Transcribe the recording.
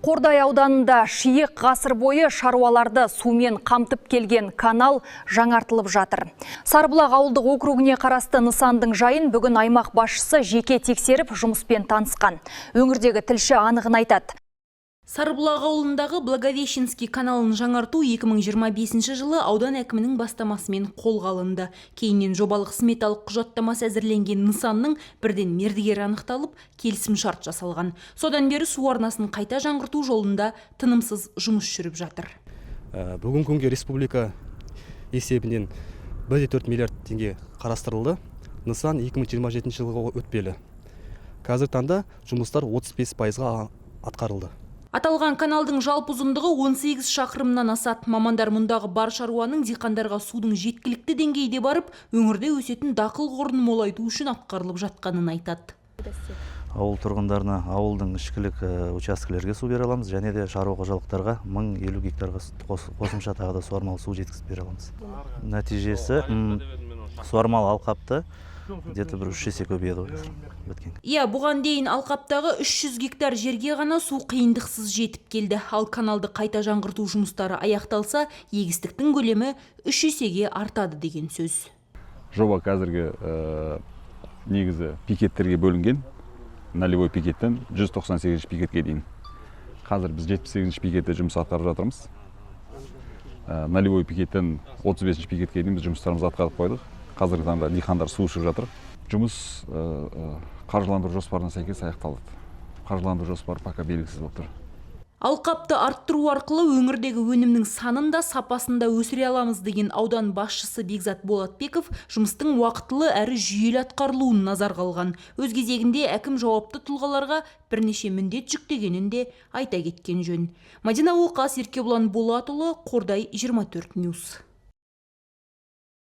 Қордай ауданында шиек ғасыр бойы шаруаларды сумен қамтып келген канал жаңартылып жатыр. Сарыбұлақ ауылдық округіне қарасты нысандың жайын бүгін аймақ басшысы жеке тексеріп жұмыспен танысқан. Өңірдегі тілші анығын айтады. Сарыбұлақ ауылындағы Благовещенский каналын жаңарту 2025 жылы аудан әкімінің бастамасымен қолға алынды. Кейіннен жобалық сметалық құжаттамасы әзірленген нысанның бірден мердігер анықталып, келісім шарт жасалған. Содан бері су арнасын қайта жаңғырту жолында тынымсыз жұмыс жүріп жатыр. Бүгін күнге республика есебінен 1,4 миллиард теңге қарастырылды. Нысан 2027 жылға өтпелі. Қазір таңда жұмыстар 35%-ға атқарылды. Аталған каналдың жалпы ұзындығы 18 шақырымнан асады. Мамандар мұндағы бар шаруаның диқандарға судың жеткілікті деңгейде барып, өңірде өсетін дақыл қорын молайту үшін атқарылып жатқанын айтады. Ауыл тұрғындарына ауылдың ішкілік учаскелерге су бере аламыз, және де шаруа қожалықтарға 1050 гектарға қосымша тағы да суармалы су жеткізіп бере аламыз. Нәтижесі суармалы алқапты где-то бір 3 есе көбейеді өткен. Бұған дейін алқаптағы 300 гектар жерге ғана су қиындықсыз жетіп келді. Ал каналды қайта жаңғырту жұмыстары аяқталса, егістіктің көлемі 3 есеге артады деген сөз. Жоба қазіргі негізі пикеттерге бөлінген. Нолевой пикеттен 198 пикетке дейін. Қазір біз 78 пикетте жұмыс атқарып жатырмыз. Нолевой пикеттен 35 пикетке дейін біз жұмыстарымызды атқарып қойдық. Қазіргі таңда диқандар су ішіп жатыр. Жұмыс қаржыландыру жоспарына сәйкес аяқталды. Қаржыландыру жоспары пока белгісіз болып тұр. Алқапты арттыру арқылы өңірдегі өнімнің санын да сапасын да өсіре аламыз деген аудан басшысы Бекзат Болатбеков жұмыстың уақытылы әрі жүйелі атқарылуын назарға алған. Өз кезегінде әкім жауапты тұлғаларға бірнеше міндет жүктегенін де айта кеткен жөн. Мадина Оқас, Еркебұлан Болатұлы, Қордай 24 Ньюс.